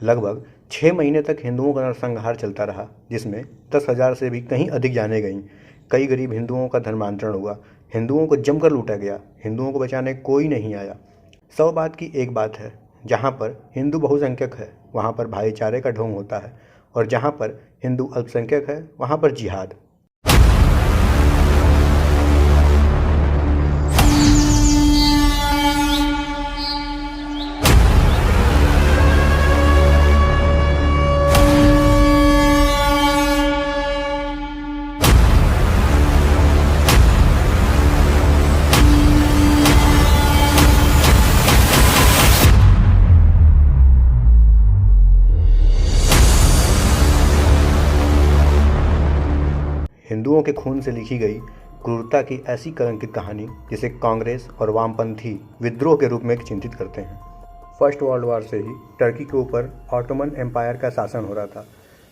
लगभग 6 महीने तक हिंदुओं का नरसंहार चलता रहा, जिसमें 10,000 से भी कहीं अधिक जानें गईं। कई गरीब हिंदुओं का धर्मांतरण हुआ, हिंदुओं को जमकर लूटा गया, हिंदुओं को बचाने कोई नहीं आया। 100 बात की एक बात है, जहाँ पर हिंदू बहुसंख्यक है वहाँ पर भाईचारे का ढोंग होता है, और जहाँ पर हिंदू अल्पसंख्यक है वहाँ पर जिहाद। हिंदुओं के खून से लिखी गई क्रूरता की ऐसी कलंकित कहानी जिसे कांग्रेस और वामपंथी विद्रोह के रूप में चिंतित करते हैं। फर्स्ट वर्ल्ड वॉर से ही टर्की के ऊपर ऑटोमन एम्पायर का शासन हो रहा था,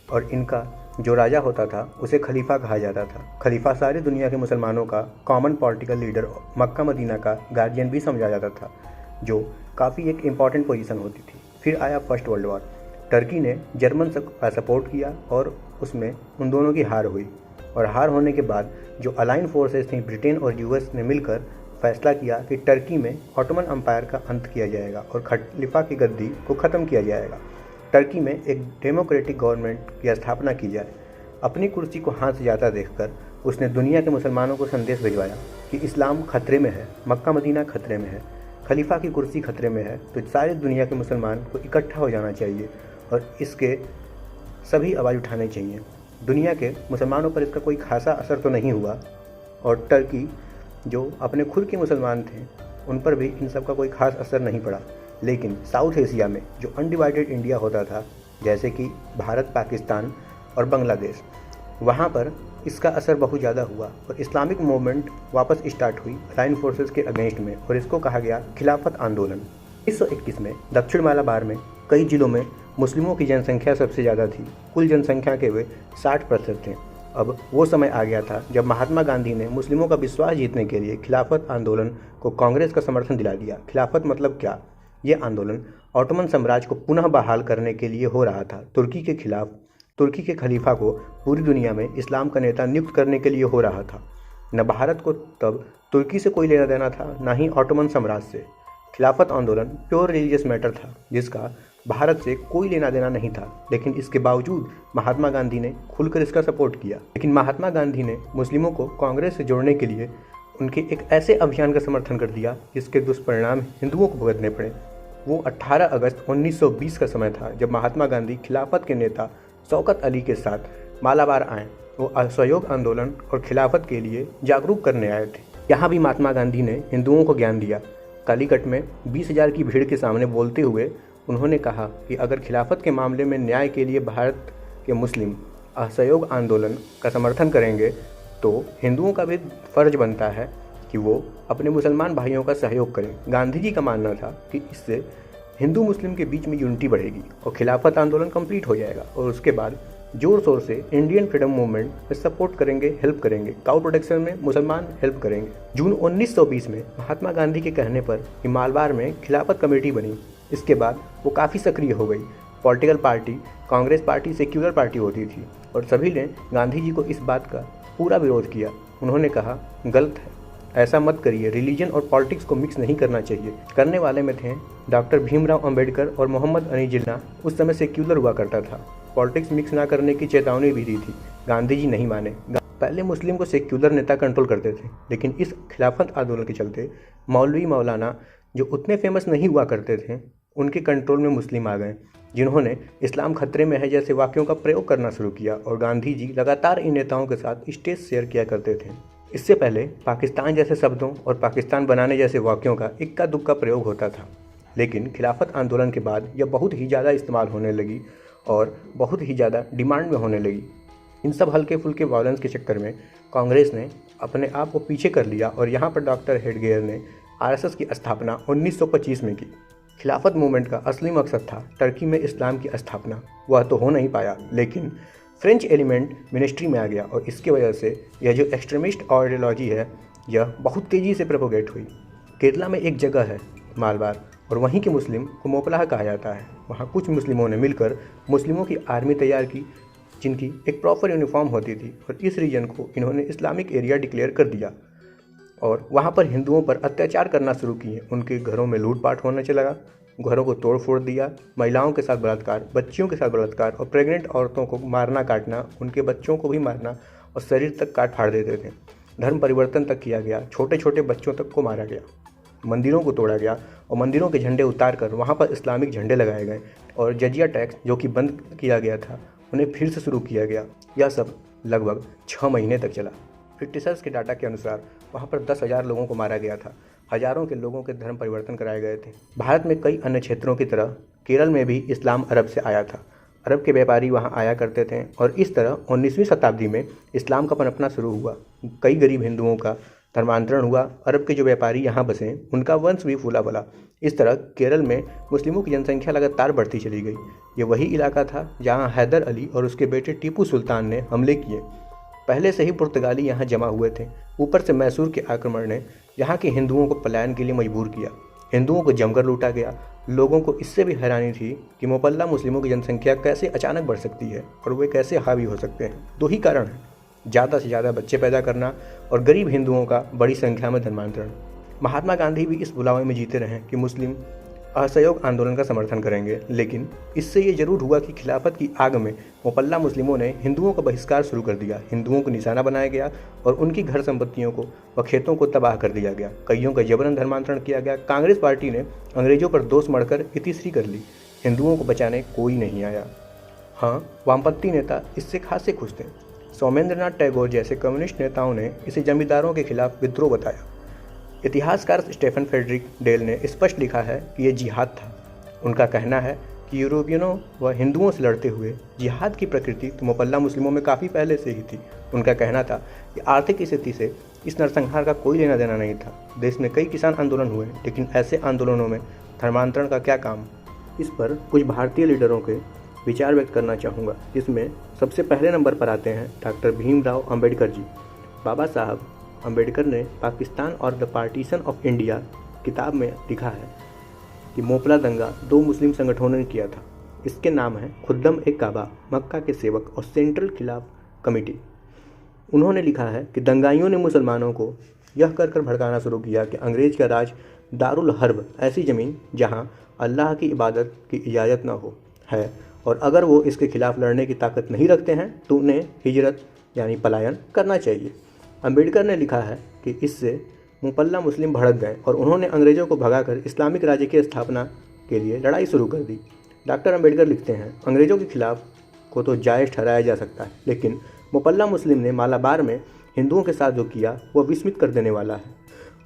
और इनका जो राजा होता था उसे खलीफा कहा जाता था। खलीफा सारी दुनिया के मुसलमानों का common political leader, Mecca Medina का गार्जियन भी समझा जाता था, जो काफ़ी एक इम्पॉर्टेंट पोजीशन होती थी। फिर आया फर्स्ट वर्ल्ड वॉर। टर्की ने जर्मन का सपोर्ट किया और उसमें उन दोनों की हार हुई, और हार होने के बाद जो अलाइन फोर्सेस थी ब्रिटेन और यूएस ने मिलकर फैसला किया कि टर्की में ऑटोमन एम्पायर का अंत किया जाएगा और खलीफा की गद्दी को ख़त्म किया जाएगा। टर्की में एक डेमोक्रेटिक गवर्नमेंट की स्थापना की जाए। अपनी कुर्सी को हाथ से जाता देखकर उसने दुनिया के मुसलमानों को संदेश भिजवाया कि इस्लाम खतरे में है, मक्का मदीना खतरे में है, खलीफा की कुर्सी खतरे में है, तो सारी दुनिया के मुसलमान को इकट्ठा हो जाना चाहिए और इसके सभी आवाज़ उठाने चाहिए। दुनिया के मुसलमानों पर इसका कोई खासा असर तो नहीं हुआ, और टर्की जो अपने खुद के मुसलमान थे उन पर भी इन सब का कोई खास असर नहीं पड़ा। लेकिन साउथ एशिया में जो अनडिवाइडेड इंडिया होता था, जैसे कि भारत, पाकिस्तान और बांग्लादेश, वहाँ पर इसका असर बहुत ज़्यादा हुआ और इस्लामिक मूवमेंट वापस स्टार्ट हुई अलाइन फोर्सेस के अगेंस्ट में, और इसको कहा गया खिलाफत आंदोलन। 1921 में दक्षिण मालाबार में कई जिलों में मुस्लिमों की जनसंख्या सबसे ज़्यादा थी। कुल जनसंख्या के वे 60% थे। अब वो समय आ गया था जब महात्मा गांधी ने मुस्लिमों का विश्वास जीतने के लिए खिलाफत आंदोलन को कांग्रेस का समर्थन दिला दिया। खिलाफत मतलब क्या? ये आंदोलन ऑटोमन साम्राज्य को पुनः बहाल करने के लिए हो रहा था। तुर्की के खिलाफ तुर्की के खलीफा को पूरी दुनिया में इस्लाम का नेता नियुक्त करने के लिए हो रहा था। न भारत को तब तुर्की से कोई लेना देना था, न ही ऑटोमन साम्राज्य से। खिलाफत आंदोलन प्योर रिलीजियस मैटर था, जिसका भारत से कोई लेना देना नहीं था, लेकिन इसके बावजूद महात्मा गांधी ने खुलकर इसका सपोर्ट किया। लेकिन महात्मा गांधी ने मुस्लिमों को कांग्रेस से जोड़ने के लिए उनके एक ऐसे अभियान का समर्थन कर दिया जिसके दुष्परिणाम हिंदुओं को भुगतने पड़े। वो 18 अगस्त 1920 का समय था जब महात्मा गांधी खिलाफत के नेता शौकत अली के साथ मालाबार आए। वो असहयोग आंदोलन और खिलाफत के लिए जागरूक करने आए थे। यहाँ भी महात्मा गांधी ने हिंदुओं को ज्ञान दिया। कालीकट में 20,000 की भीड़ के सामने बोलते हुए उन्होंने कहा कि अगर खिलाफत के मामले में न्याय के लिए भारत के मुस्लिम असहयोग आंदोलन का समर्थन करेंगे तो हिंदुओं का भी फर्ज बनता है कि वो अपने मुसलमान भाइयों का सहयोग करें। गांधी जी का मानना था कि इससे हिंदू मुस्लिम के बीच में यूनिटी बढ़ेगी और खिलाफत आंदोलन कंप्लीट हो जाएगा, और उसके बाद जोर शोर से इंडियन फ्रीडम मूवमेंट में सपोर्ट करेंगे, हेल्प करेंगे, काउ प्रोटेक्शन में मुसलमान हेल्प करेंगे। जून 1920 में महात्मा गांधी के कहने पर मालाबार में खिलाफत कमेटी बनी। इसके बाद वो काफ़ी सक्रिय हो गई। Political party Congress party secular party होती थी, और सभी ने गांधी जी को इस बात का पूरा विरोध किया। उन्होंने कहा गलत है, ऐसा मत करिए, रिलीजन और पॉलिटिक्स को मिक्स नहीं करना चाहिए। करने वाले में थे डॉक्टर भीमराव अंबेडकर और मोहम्मद अली जिन्ना। उस समय सेक्युलर हुआ करता था, पॉलिटिक्स मिक्स ना करने की चेतावनी भी दी थी। गांधी जी नहीं माने। पहले मुस्लिम को सेक्युलर नेता कंट्रोल करते थे, लेकिन इस खिलाफत आंदोलन के चलते मौलवी मौलाना जो उतने फेमस नहीं हुआ करते थे, उनके कंट्रोल में मुस्लिम आ गए, जिन्होंने इस्लाम खतरे में है जैसे वाक्यों का प्रयोग करना शुरू किया, और गांधी जी लगातार इन नेताओं के साथ स्टेज शेयर किया करते थे। इससे पहले पाकिस्तान जैसे शब्दों और पाकिस्तान बनाने जैसे वाक्यों का इक्का दुक्का प्रयोग होता था, लेकिन खिलाफत आंदोलन के बाद यह बहुत ही ज़्यादा इस्तेमाल होने लगी और बहुत ही ज़्यादा डिमांड में होने लगी। इन सब हल्के फुल्के वायलेंस के चक्कर में कांग्रेस ने अपने आप को पीछे कर लिया, और यहाँ पर डॉक्टर हेडगेयर ने आरएसएस की स्थापना 1925 में की। खिलाफत मूवमेंट का असली मकसद था टर्की में इस्लाम की स्थापना। वह तो हो नहीं पाया, लेकिन फ्रेंच एलिमेंट मिनिस्ट्री में आ गया, और इसकी वजह से यह जो एक्सट्रीमिस्ट आइडियोलॉजी है यह बहुत तेज़ी से प्रोपोगेट हुई। केरला में एक जगह है मालाबार, और वहीं के मुस्लिम को मोपलाह कहा जाता है। वहाँ कुछ मुस्लिमों ने मिलकर मुस्लिमों की आर्मी तैयार की, जिनकी एक प्रॉपर यूनिफॉर्म होती थी, और इस रीजन को इन्होंने इस्लामिक एरिया डिक्लेयर कर दिया और वहाँ पर हिंदुओं पर अत्याचार करना शुरू किए। उनके घरों में लूटपाट होने से लगा, घरों को तोड़ फोड़ दिया, महिलाओं के साथ बलात्कार, बच्चियों के साथ बलात्कार और प्रेग्नेंट औरतों को मारना काटना, उनके बच्चों को भी मारना और शरीर तक काट फाड़ देते थे। धर्म परिवर्तन तक किया गया, छोटे छोटे बच्चों तक को मारा गया, मंदिरों को तोड़ा गया और मंदिरों के झंडे उतार कर वहाँ पर इस्लामिक झंडे लगाए गए और जजिया टैक्स जो कि बंद किया गया था उन्हें फिर से शुरू किया गया। यह सब लगभग 6 महीने तक चला। ब्रिटिशर्स के डाटा के अनुसार वहाँ पर 10,000 लोगों को मारा गया था। हजारों के लोगों के धर्म परिवर्तन कराए गए थे। भारत में कई अन्य क्षेत्रों की तरह केरल में भी इस्लाम अरब से आया था। अरब के व्यापारी वहाँ आया करते थे और इस तरह 19वीं शताब्दी में इस्लाम का पनपना शुरू हुआ। कई गरीब हिंदुओं का धर्मांतरण हुआ। अरब के जो व्यापारी यहाँ बसे उनका वंश भी फूला फला। इस तरह केरल में मुस्लिमों की जनसंख्या लगातार बढ़ती चली गई। ये वही इलाका था जहाँ हैदर अली और उसके बेटे टीपू सुल्तान ने हमले किए। पहले से ही पुर्तगाली यहाँ जमा हुए थे। ऊपर से मैसूर के आक्रमण ने यहाँ के हिंदुओं को पलायन के लिए मजबूर किया। हिंदुओं को जमकर लूटा गया। लोगों को इससे भी हैरानी थी कि मोपल्ला मुस्लिमों की जनसंख्या कैसे अचानक बढ़ सकती है और वे कैसे हावी हो सकते हैं। 2 ही कारण हैं, ज़्यादा से ज़्यादा बच्चे पैदा करना और गरीब हिंदुओं का बड़ी संख्या में धर्मांतरण। महात्मा गांधी भी इस बुलावे में जीते रहे कि मुस्लिम असहयोग आंदोलन का समर्थन करेंगे, लेकिन इससे ये जरूर हुआ कि खिलाफत की आग में मोपल्ला मुस्लिमों ने हिंदुओं का बहिष्कार शुरू कर दिया। हिंदुओं को निशाना बनाया गया और उनकी घर संपत्तियों को व खेतों को तबाह कर दिया गया। कईयों का जबरन धर्मांतरण किया गया। कांग्रेस पार्टी ने अंग्रेजों पर दोष मढ़कर इतिश्री कर ली। हिंदुओं को बचाने कोई नहीं आया। हाँ, वामपंथी नेता इससे खासे खुश थे। सोमेंद्रनाथ टैगोर जैसे कम्युनिस्ट नेताओं ने इसे जमींदारों के खिलाफ विद्रोह बताया। इतिहासकार स्टेफन फ्रेडरिक डेल ने स्पष्ट लिखा है कि यह जिहाद था। उनका कहना है कि यूरोपियनों व हिंदुओं से लड़ते हुए जिहाद की प्रकृति तो मोपल्ला मुस्लिमों में काफ़ी पहले से ही थी। उनका कहना था कि आर्थिक स्थिति से इस नरसंहार का कोई लेना देना नहीं था। देश में कई किसान आंदोलन हुए, लेकिन ऐसे आंदोलनों में धर्मांतरण का क्या काम। इस पर कुछ भारतीय लीडरों के विचार व्यक्त करना चाहूँगा, जिसमें सबसे पहले नंबर पर आते हैं डॉक्टर भीमराव अंबेडकर जी। बाबा साहब अंबेडकर ने पाकिस्तान और द पार्टीशन ऑफ इंडिया किताब में लिखा है कि मोपला दंगा 2 मुस्लिम संगठनों ने किया था। इसके नाम है खुद्दम ए काबा, मक्का के सेवक और सेंट्रल खिलाफ कमेटी। उन्होंने लिखा है कि दंगाइयों ने मुसलमानों को यह कर भड़काना शुरू किया कि अंग्रेज का राज दारुल हर्ब, ऐसी ज़मीन जहाँ अल्लाह की इबादत की इजाज़त न हो है, और अगर वो इसके खिलाफ लड़ने की ताकत नहीं रखते हैं तो उन्हें हिजरत यानी पलायन करना चाहिए। अंबेडकर ने लिखा है कि इससे मोपल्ला मुस्लिम भड़क गए और उन्होंने अंग्रेज़ों को भगाकर इस्लामिक राज्य की स्थापना के लिए लड़ाई शुरू कर दी। डॉक्टर अंबेडकर लिखते हैं, अंग्रेज़ों के खिलाफ को तो जायज़ ठहराया जा सकता है, लेकिन मोपल्ला मुस्लिम ने मालाबार में हिंदुओं के साथ जो किया वह विस्मित कर देने वाला है।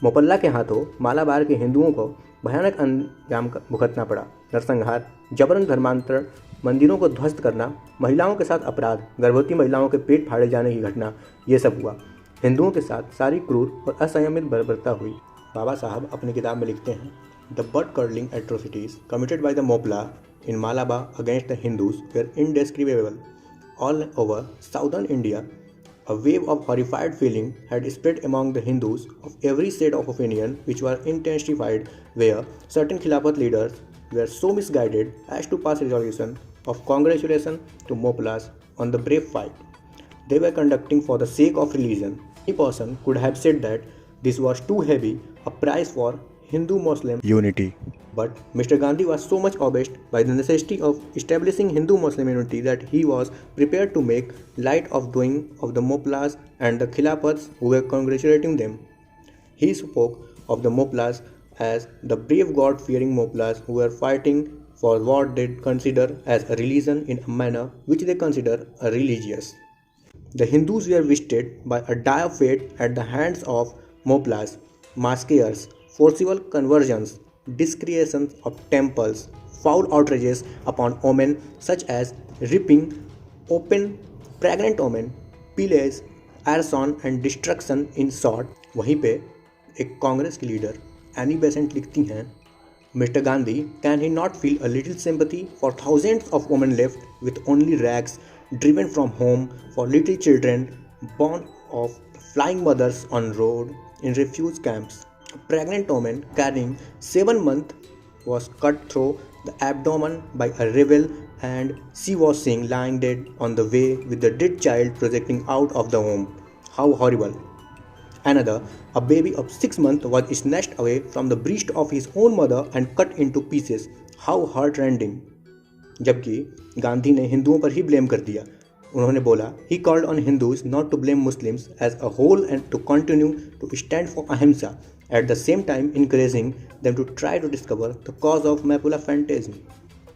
मोपल्ला के हाथों मालाबार के हिंदुओं को भयानक अंजाम भुगतना पड़ा। नरसंहार, जबरन धर्मांतरण, मंदिरों को ध्वस्त करना, महिलाओं के साथ अपराध, गर्भवती महिलाओं के पेट फाड़े जाने की घटना, ये सब हुआ। हिंदुओं के साथ सारी क्रूर और असंयमित बर्बरता हुई। बाबा साहब अपनी किताब में लिखते हैं, the blood curdling atrocities committed by the Moplah in Malabar against the Hindus were indescribable all over southern India. A wave of horrified feeling had spread among the Hindus of every shade of opinion, which were intensified where certain Khilafat leaders were so misguided as to pass resolution of congratulation to Moplas on the brave fight they were conducting for the sake of religion. Any person could have said that this was too heavy a price for Hindu-Muslim unity. But Mr. Gandhi was so much abashed by the necessity of establishing Hindu-Muslim unity that he was prepared to make light of doing of the Moplas and the Khilafats who were congratulating them. He spoke of the Moplas as the brave God-fearing Moplas who were fighting for what they consider as a religion in a manner which they consider a religious. The Hindus were visited by a dire fate at the hands of Moplas, massacres, forcible conversions, desecrations of temples, foul outrages upon women such as ripping open pregnant women, pillage, arson and destruction in short. वहीं पे एक कांग्रेस की leader Annie Besant लिखती हैं, Mr. Gandhi, can he not feel a little sympathy for thousands of women left with only rags, driven from home, for little children born of flying mothers on road, in refuge camps, a pregnant woman carrying 7-month was cut through the abdomen by a rebel and she was seen lying dead on the way with the dead child projecting out of the home. How horrible! Another, a baby of 6 months was snatched away from the breast of his own mother and cut into pieces. How heartrending! जबकि गांधी ने हिंदुओं पर ही blame कर दिया. उन्होंने बोला, he called on Hindus not to blame Muslims as a whole and to continue to stand for ahimsa, at the same time encouraging them to try to discover the cause of Maipula phantasm.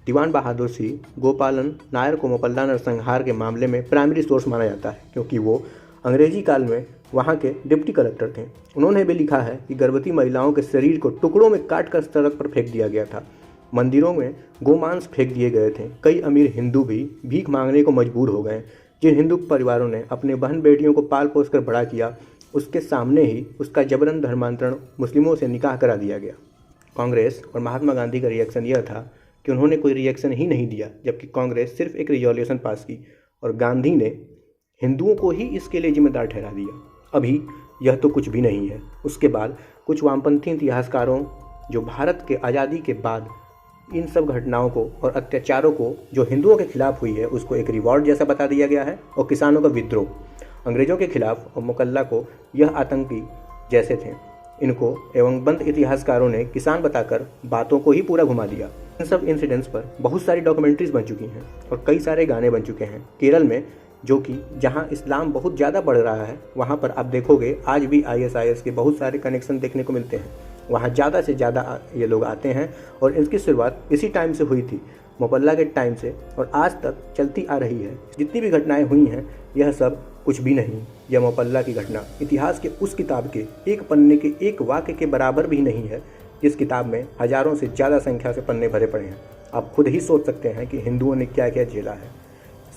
दीवान बहादुर सिंह गोपालन नायर को मोपल्ला नरसंहार के मामले में primary source माना जाता है क्योंकि वो अंग्रेजी काल में वहाँ के डिप्टी कलेक्टर थे. उन्होंने भी लिखा है कि गर्भवती महिलाओं के शरीर को टुकड़ों में काट कर सड़क पर फेंक दिया गया था. मंदिरों में गोमांस फेंक दिए गए थे. कई अमीर हिंदू भी भीख मांगने को मजबूर हो गए. जिन हिंदू परिवारों ने अपने बहन बेटियों को पाल पोस कर बड़ा किया, उसके सामने ही उसका जबरन धर्मांतरण मुस्लिमों से निकाह करा दिया गया. कांग्रेस और महात्मा गांधी का रिएक्शन यह था कि उन्होंने कोई रिएक्शन ही नहीं दिया, जबकि कांग्रेस सिर्फ एक रिजोल्यूशन पास की और गांधी ने हिंदुओं को ही इसके लिए जिम्मेदार ठहरा दिया. अभी यह तो कुछ भी नहीं है. उसके बाद कुछ वामपंथी इतिहासकारों जो भारत के आज़ादी के बाद इन सब घटनाओं को और अत्याचारों को जो हिंदुओं के खिलाफ हुई है उसको एक रिवॉर्ड जैसा बता दिया गया है और किसानों का विद्रोह अंग्रेजों के खिलाफ और मुकल्ला को यह आतंकी जैसे थे. इनको एवं बंद इतिहासकारों ने किसान बताकर बातों को ही पूरा घुमा दिया. इन सब इंसिडेंट्स पर बहुत सारी डॉक्यूमेंट्रीज बन चुकी हैं और कई सारे गाने बन चुके हैं. केरल में जो कि जहां इस्लाम बहुत ज़्यादा बढ़ रहा है वहां पर आप देखोगे आज भी ISIS के बहुत सारे कनेक्शन देखने को मिलते हैं. वहाँ ज़्यादा से ज़्यादा ये लोग आते हैं और इनकी शुरुआत इसी टाइम से हुई थी, मोपल्ला के टाइम से, और आज तक चलती आ रही है. जितनी भी घटनाएं हुई हैं यह सब कुछ भी नहीं. यह मोपल्ला की घटना इतिहास के उस किताब के एक पन्ने के एक वाक्य के बराबर भी नहीं है जिस किताब में हज़ारों से ज़्यादा संख्या से पन्ने भरे पड़े हैं. आप खुद ही सोच सकते हैं कि हिंदुओं ने क्या क्या झेला है.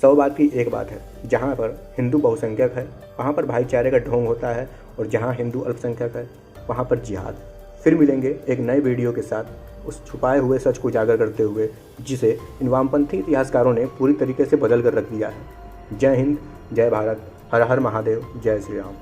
100 बात की एक बात है, जहाँ पर हिंदू बहुसंख्यक है वहाँ पर भाईचारे का ढोंग होता है और जहाँ हिंदू अल्पसंख्यक है वहाँ पर जिहाद. फिर मिलेंगे एक नए वीडियो के साथ उस छुपाए हुए सच को उजागर करते हुए जिसे इन वामपंथी इतिहासकारों ने पूरी तरीके से बदल कर रख दिया है. जय हिंद, जय भारत, हर हर महादेव, जय श्री राम.